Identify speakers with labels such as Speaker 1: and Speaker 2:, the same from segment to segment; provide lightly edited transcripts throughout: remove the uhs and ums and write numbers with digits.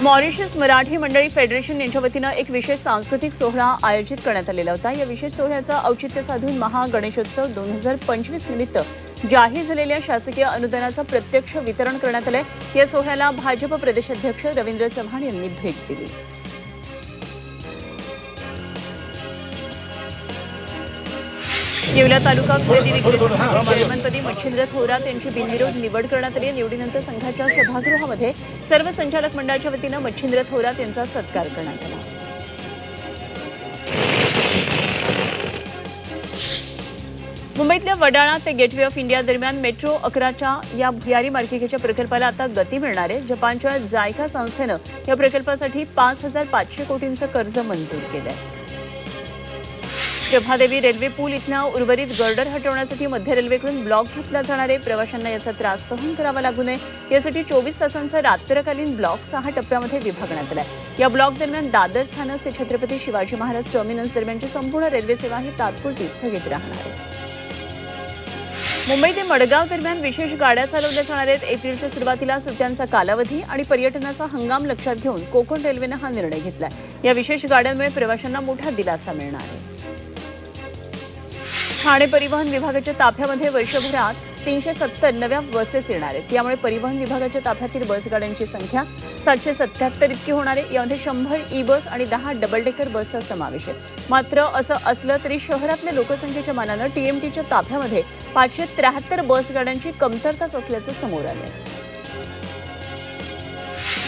Speaker 1: Mauritius Marathi मंडळी federation यांच्या वतीनं एक विशेष सांस्कृतिक सोहळा आयोजित करण्यात आलेला होता। या विशेष सोहळ्याचं औचित्य साधून महागणेशोत्सव 2025 निमित्त जाहीर झालेल्या शासकीय अनुदानाचं प्रत्यक्ष वितरण करण्यात आलंय। या सोहळ्याला भाजप प्रदेशाध्यक्ष रवींद्र चव्हाण यांनी भेट दिली। येवला तालुका खरेदी विक्री संघाच्या चेअरमनपदी मच्छिंद्र थोरात यांची बिनविरोध निवड करण्यात आली। निवडीनंतर संघाच्या सभागृहामध्ये सर्व संचालक मंडळाच्या वतीनं मच्छिंद्र थोरात यांचा सत्कार करण्यात आला। मुंबईतल्या वडाळा ते गेटवे ऑफ इंडिया दरम्यान मेट्रो 11च्या या भुयारी मार्गिकेच्या प्रकल्पाला आता गती मिळणार आहे। जपानच्या जायका संस्थेनं या प्रकल्पासाठी 5,500 कोटींचं कर्ज मंजूर केलं आहे। प्रभादेवी रेल्वे पूल इथला उर्वरित गर्डर हटवण्यासाठी मध्य रेल्वेकडून ब्लॉक घेतला जाणार आहे। प्रवाशांना याचा त्रास सहन करावा लागू नये यासाठी 24 तासांचा रात्रकालीन ब्लॉक 6 टप्प्यामध्ये विभागण्यात आला आहे। या ब्लॉक दरम्यान दादर स्थानक ते छत्रपती शिवाजी महाराज टर्मिनस दरम्यानची संपूर्ण रेल्वे सेवा ही तात्पुरती स्थगित राहणार आहे। मुंबई ते मडगाव दरम्यान विशेष गाड्या चालवल्या जाणार आहेत। एप्रिलच्या सुरुवातीला सुट्ट्यांचा कालावधी आणि पर्यटनाचा हंगाम लक्षात घेऊन कोकण रेल्वेनं हा निर्णय घेतलाय। या विशेष गाड्यांमुळे प्रवाशांना मोठा दिलासा मिळणार आहे। ठाणे परिवहन विभागाच्या ताफ्यामध्ये वर्षभरात 370 नव्या बसेस येणार आहेत। यामुळे परिवहन विभागाच्या ताफ्यातील बस गाड्यांची संख्या 777 इतकी होणार आहे। यामध्ये 100 ई बस आणि 10 डबल डेकर बसचा समावेश आहे। मात्र असं असलं तरी शहरातल्या लोकसंख्येच्या मानानं टीएमटीच्या ताफ्यामध्ये 573 बस गाड्यांची कमतरताच असल्याचं समोर आलं आहे।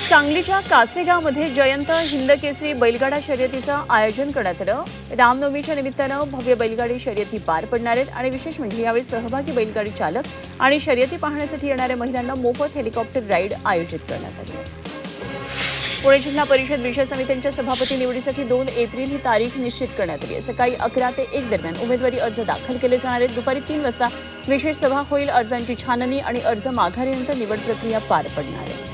Speaker 1: सांगलीच्या कासेगावमध्ये जयंत हिंदकेसरी बैलगाडा शर्यतीचं आयोजन करण्यात आलं। रामनवमीच्या निमित्तानं भव्य बैलगाडी शर्यती पार पडणार आहेत आणि विशेष म्हणजे यावेळी सहभागी बैलगाडी चालक आणि शर्यती पाहण्यासाठी येणाऱ्या महिलांना मोफत हेलिकॉप्टर राईड आयोजित करण्यात आली। पुणे जिल्हा परिषद विषय समित्यांच्या सभापती निवडीसाठी 2 एप्रिल ही तारीख निश्चित करण्यात आली आहे। सकाळी 11 ते 1 दरम्यान उमेदवारी अर्ज दाखल केले जाणार आहेत। दुपारी 3 वाजता विशेष सभा होईल। अर्जांची छाननी आणि अर्ज माघारीनंतर निवड प्रक्रिया पार पडणार आहे।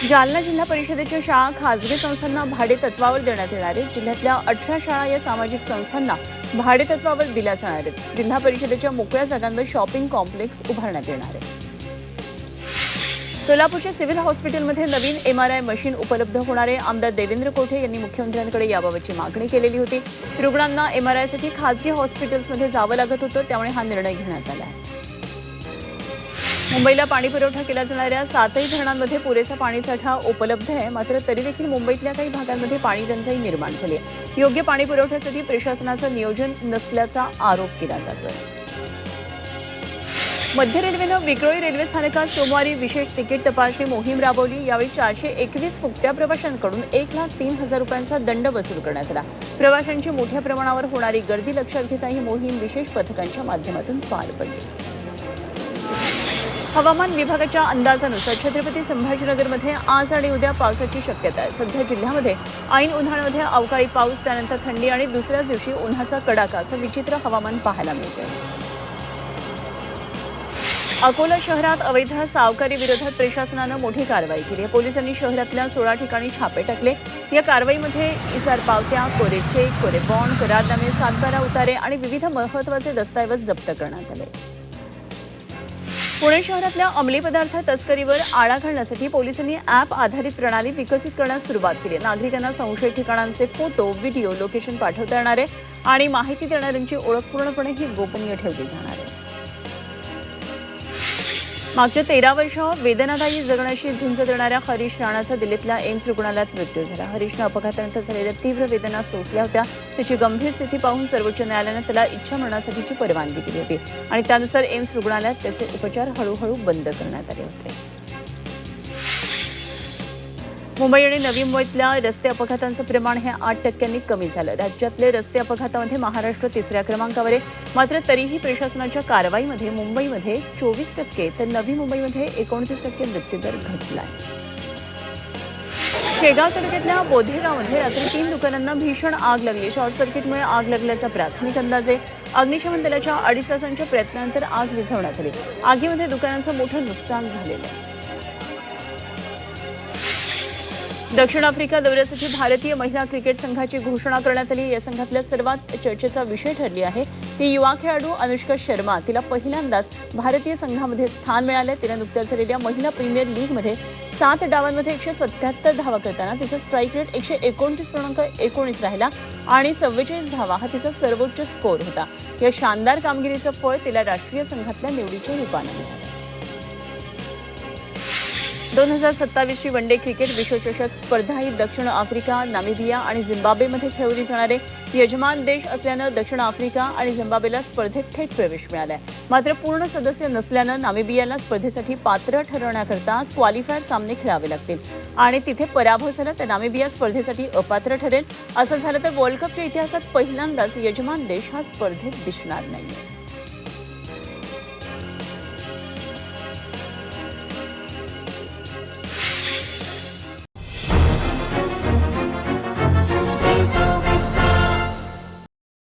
Speaker 1: जालना जिल्हा परिषदेच्या शाळा खासगी संस्थांना भाडेतत्वावर देण्यात येणार आहेत। जिल्ह्यातल्या 18 शाळा या सामाजिक संस्थांना भाडेतत्वावर दिल्या जाणार आहेत। जिल्हा परिषदेच्या मोकळ्या जागांवर शॉपिंग कॉम्प्लेक्स उभारण्यात येणार आहे। सोलापूरच्या सिव्हिल हॉस्पिटलमध्ये नवीन MRI मशीन उपलब्ध होणार आहे। आमदार देवेंद्र कोठे यांनी मुख्यमंत्र्यांकडे याबाबतची मागणी केलेली होती। रुग्णांना MRIसाठी खासगी हॉस्पिटल्समध्ये जावं लागत होतं, त्यामुळे हा निर्णय घेण्यात आला आहे। मुंबईला पाणी पुरवठा केला जाणाऱ्या 7ही धरणांमध्ये पुरेसा पाणीसाठा उपलब्ध आहे। मात्र तरी देखील मुंबईतल्या काही भागांमध्ये पाणी टंचाई निर्माण झाली आहे। योग्य पाणी पुरवठ्यासाठी प्रशासनाचं नियोजन नसल्याचा आरोप केला जातोय। मध्य रेल्वेनं विक्रोळी रेल्वे स्थानकात सोमवारी विशेष तिकीट तपासणी मोहीम राबवली। यावेळी 421 फुकट्या प्रवाशांकडून 1,03,000 रुपयांचा दंड वसूल करण्यात आला। प्रवाशांची मोठ्या प्रमाणावर होणारी गर्दी लक्षात घेता ही मोहीम विशेष पथकांच्या माध्यमातून पार पडली। हवामान विभागाच्या अंदाजानुसार छत्रपती संभाजीनगरमध्ये आज आणि उद्या पावसाची शक्यता आहे। सध्या जिल्ह्यामध्ये ऐन उन्हाळ्यामध्ये अवकाळी पाऊस, त्यानंतर थंडी आणि दुसऱ्याच दिवशी उन्हाचा कडाका असं विचित्र हवामान पाहायला मिळते। अकोला शहरात अवैध सावकारी विरोधात प्रशासनानं मोठी कारवाई केली आहे। पोलिसांनी शहरातल्या 16 ठिकाणी छापे टाकले। या कारवाईमध्ये इसार पावत्या, कोरे चेक, कोरे बॉन्ड, करारनामे, 7/12 उतारे आणि विविध महत्त्वाचे दस्तऐवज जप्त करण्यात आले। पुणे शहरातल्या अंमली पदार्थ तस्करीवर आळा घालण्यासाठी पोलिसांनी ॲप आधारित प्रणाली विकसित करण्यास सुरुवात केली आहे। नागरिकांना संशयित ठिकाणांचे फोटो, व्हिडिओ, लोकेशन पाठवता येणार आहे आणि माहिती देणाऱ्यांची ओळख पूर्णपणे ही गोपनीय ठेवली जाणार आहे। मागच्या 13 वर्ष वेदनादायी जगण्याशी झुंज देणाऱ्या हरीश राणाचा दिल्लीतल्या एम्स रुग्णालयात मृत्यू झाला। हरीशनं अपघातानंतर झालेल्या तीव्र वेदना सोसल्या होत्या। त्याची गंभीर स्थिती पाहून सर्वोच्च न्यायालयानं त्याला इच्छामरणासाठीची परवानगी दिली होती आणि त्यानुसार एम्स रुग्णालयात त्याचे उपचार हळूहळू बंद करण्यात आले होते। मुंबई आणि नवी मुंबईतल्या रस्ते अपघातांचं प्रमाण हे 8% कमी झालं। राज्यातले रस्ते अपघातामध्ये महाराष्ट्र 3ऱ्या क्रमांकावर आहे। मात्र तरीही प्रशासनाच्या कारवाईमध्ये मुंबईमध्ये 24% तर नवी मुंबईमध्ये 29% मृत्यूदर घटलाय। शेगाव तालुक्यातल्या बोधेगावमध्ये रात्री 3 दुकानांना भीषण आग लागली। शॉर्ट सर्किटमुळे आग लागल्याचा प्राथमिक अंदाज आहे। अग्निशमन दलाच्या 2.5 तासांच्या प्रयत्नानंतर आग विझवण्यात आली। आगीमध्ये दुकानांचं मोठं नुकसान झालेलं आहे। दक्षिण आफ्रिका दौऱ्यासाठी भारतीय महिला क्रिकेट संघाची घोषणा करण्यात आली. या संघातल्या सर्वात चर्चेचा विषय ठरली आहे ती युवा खेळाडू अनुष्का शर्मा. तिला पहिल्यांदाच भारतीय संघामध्ये स्थान मिळाले. तिने नुकत्याच झालेल्या महिला प्रीमियर लीगमध्ये 7 डावांमध्ये 177 धावा करताना तिचा स्ट्राईक रेट 129.19 राहिला आणि 44 धावा हा तिचा सर्वोच्च स्कोर होता. या शानदार कामगिरीचं फळ तिला राष्ट्रीय संघातल्या निवडीच्या रूपाने मिळालं. 2027ची वन डे क्रिकेट विश्वचषक स्पर्धा ही दक्षिण आफ्रिका, नामिबिया आणि झिम्बाब्वेमध्ये खेळवली जाणार आहे. यजमान देश असल्यानं दक्षिण आफ्रिका आणि झिम्बाब्वेला स्पर्धेत थेट प्रवेश मिळालाय. मात्र पूर्ण सदस्य नसल्यानं नामिबियाला स्पर्धेसाठी पात्र ठरवण्याकरता क्वालिफायर सामने खेळावे लागतील आणि तिथे पराभव झाला तर नामिबिया स्पर्धेसाठी अपात्र ठरेल. असं झालं तर वर्ल्ड कपच्या इतिहासात पहिल्यांदाच यजमान देश हा स्पर्धेत दिसणार नाही.